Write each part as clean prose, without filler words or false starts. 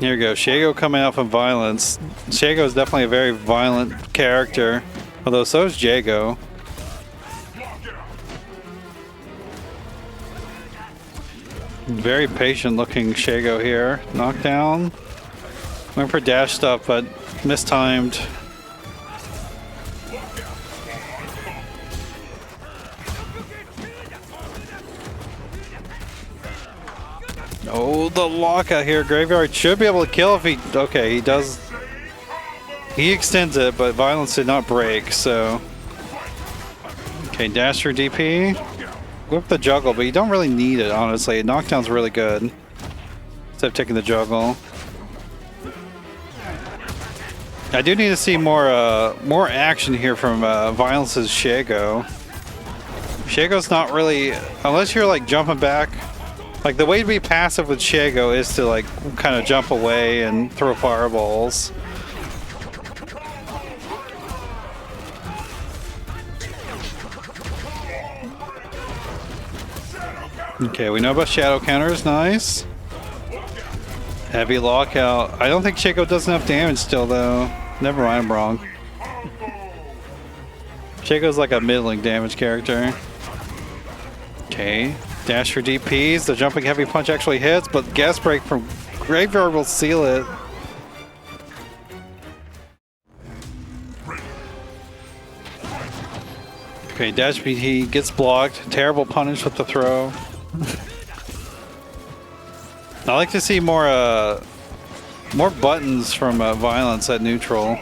Here we go. Shago coming out from violence. Shago is definitely a very violent character, although so is Jago. Very patient looking Shago here. Knockdown. Went for dash stuff, but mistimed. Oh, the lockout here. Graveyard should be able to kill if he... Okay, he does... He extends it, but violence did not break, so... Okay, dash for DP. Whip the juggle, but you don't really need it, honestly. Knockdown's really good. Instead of taking the juggle. I do need to see more action here from Violence's Shago. Shago's not really... Unless you're, like, jumping back... Like, the way to be passive with Shago is to, like, kind of jump away and throw fireballs. Okay, we know about shadow counters. Nice. Heavy lockout. I don't think Shago does enough damage still, though. Never mind, I'm wrong. Shago's like a middling damage character. Okay. Dash for DPs. The jumping heavy punch actually hits, but gas break from Graveyard will seal it. Okay, dash BT gets blocked. Terrible punish with the throw. I like to see more buttons from Violence at neutral.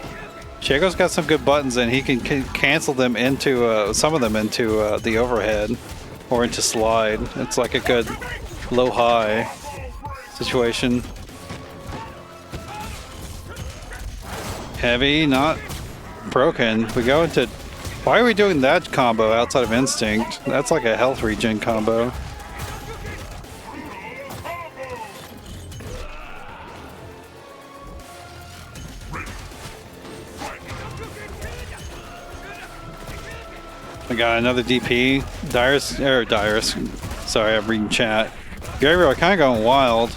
Shago's got some good buttons, and he can cancel them into some of them into the overhead. Or into slide. It's like a good low-high situation. Heavy, not broken. We go into... Why are we doing that combo outside of Instinct? That's like a health regen combo. I got another DP. Dyrus. Sorry, I'm reading chat. Gabriel kind of going wild.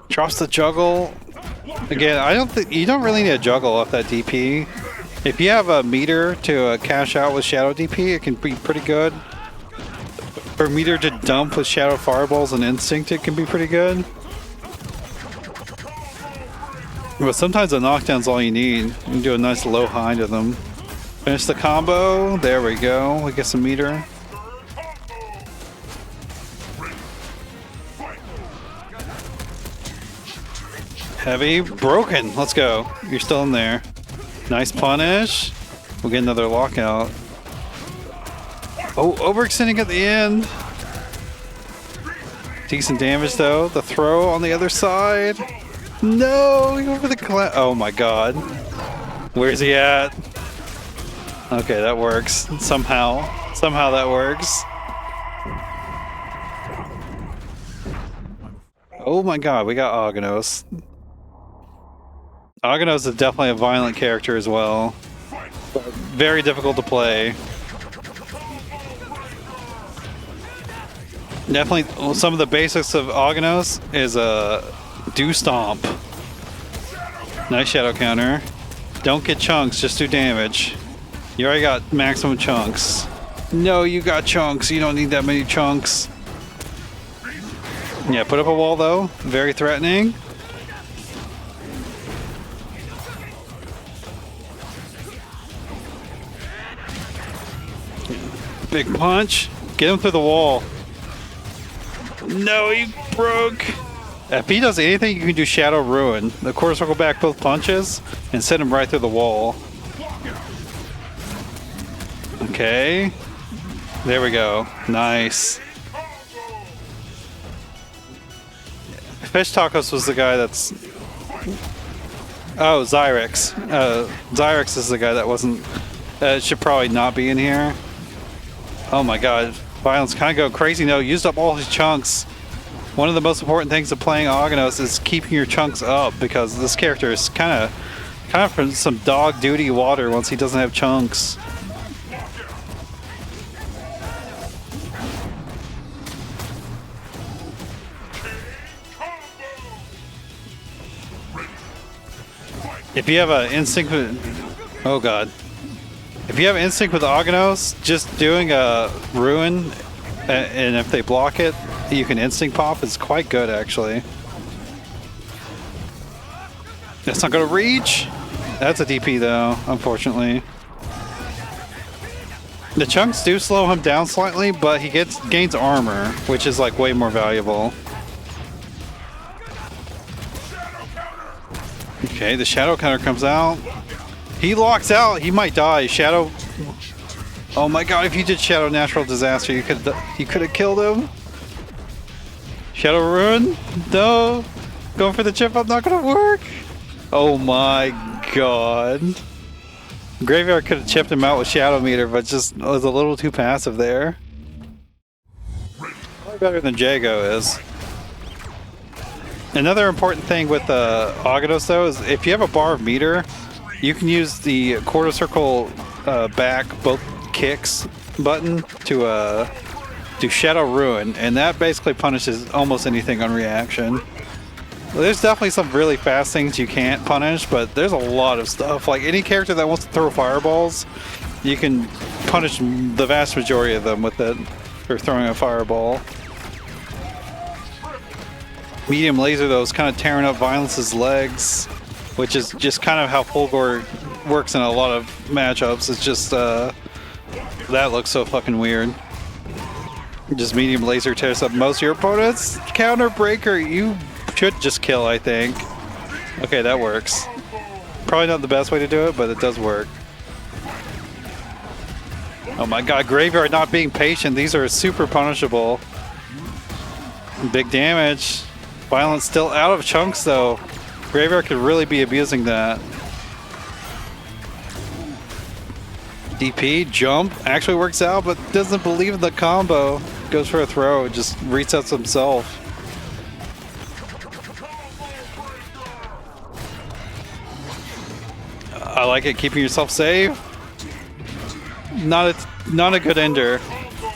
Drops the juggle. Again, I don't think you don't really need a juggle off that DP. If you have a meter to cash out with Shadow DP, it can be pretty good. Or meter to dump with Shadow Fireballs and Instinct, it can be pretty good. But sometimes a knockdown's all you need. You can do a nice low high to them. Finish the combo. There we go. We get some meter. Heavy. Broken. Let's go. You're still in there. Nice punish. We'll get another lockout. Oh, overextending at the end. Decent damage though. The throw on the other side. No! He went for the oh my god. Where's he at? Okay, that works. Somehow that works. Oh my god, we got Aganos. Aganos is definitely a violent character as well. Very difficult to play. Definitely some of the basics of Aganos is a do stomp. Nice shadow counter. Don't get chunks, just do damage. You already got maximum chunks. No, you got chunks. You don't need that many chunks. Yeah, put up a wall though. Very threatening. Big punch. Get him through the wall. No, he broke. If he does anything, you can do Shadow Ruin. Of course, we'll go back both punches and send him right through the wall. Okay. There we go. Nice. Fish Tacos was the guy that's... Oh, Zyrex. Zyrex is the guy that wasn't... should probably not be in here. Oh my god. Violence kind of go crazy. No, used up all his chunks. One of the most important things of playing Aganos is keeping your chunks up, because this character is kind of from some dog duty water once he doesn't have chunks. If you have an instinct with... Oh god. If you have instinct with Aganos, just doing a ruin, and if they block it, you can instinct pop. It's quite good, actually. That's not gonna reach! That's a DP, though, unfortunately. The chunks do slow him down slightly, but he gains armor, which is like way more valuable. Okay, the shadow counter comes out. He locks out. He might die. Shadow. Oh my god! If you did Shadow Natural Disaster, you could have killed him. Shadow Ruin? No. Going for the chip up, not gonna work. Oh my god. Graveyard could have chipped him out with Shadow Meter, but just was a little too passive there. Probably better than Jago is. Another important thing with Aganos though is if you have a bar of meter, you can use the quarter circle back both kicks button to do Shadow Ruin, and that basically punishes almost anything on reaction. There's definitely some really fast things you can't punish, but there's a lot of stuff. Like any character that wants to throw fireballs, you can punish the vast majority of them with it, or throwing a fireball. Medium laser though is kind of tearing up Violence's legs, which is just kind of how Fulgore works in a lot of matchups. It's just that looks so fucking weird. Just medium laser tears up most of your opponents. Counter breaker, you should just kill, I think. Okay, that works. Probably not the best way to do it, but it does work. Oh my god, Graveyard not being patient. These are super punishable. Big damage. Violence still out of chunks though. Graveyard could really be abusing that. DP, jump, actually works out, but doesn't believe in the combo. Goes for a throw, just resets himself. I like it, keeping yourself safe. Not a good ender.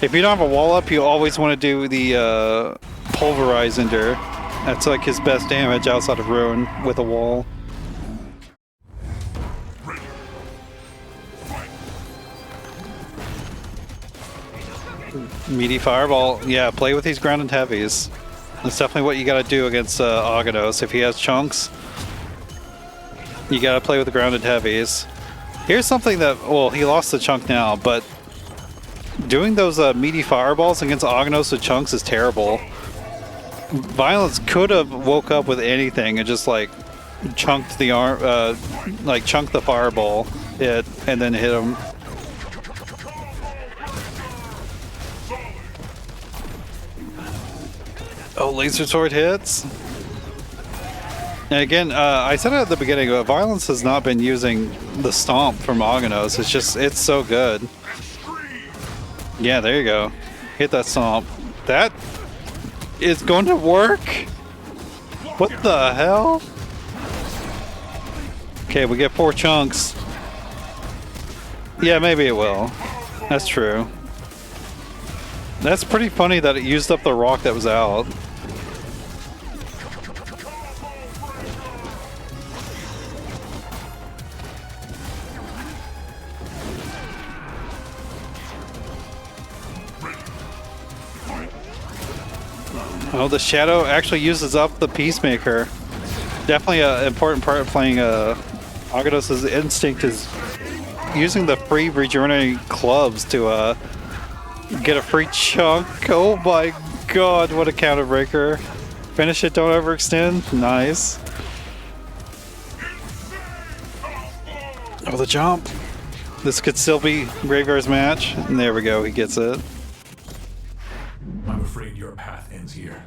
If you don't have a wall up, you always want to do the pulverize ender. That's like his best damage outside of Ruin with a wall. Meaty Fireball. Yeah, play with these grounded heavies. That's definitely what you gotta do against Aganos. If he has chunks, you gotta play with the grounded heavies. Here's something that, well, he lost the chunk now, but doing those meaty fireballs against Aganos with chunks is terrible. Violence could have woke up with anything and just like chunked the arm, like chunked the fireball, and then hit him. Oh, laser sword hits. And again, I said it at the beginning, but Violence has not been using the stomp from Aganos. It's so good. Yeah, there you go. Hit that stomp. That is going to work? What the hell? Okay, we get 4 chunks. Yeah, maybe it will. That's true. That's pretty funny that it used up the rock that was out. Oh, the Shadow actually uses up the Peacemaker. Definitely an important part of playing Aganos' instinct is using the free regenerating clubs to get a free chunk. Oh my god, what a counter breaker. Finish it, don't overextend. Nice. Oh, the jump. This could still be Graveyard's match. And there we go, he gets it. I'm afraid your path ends here.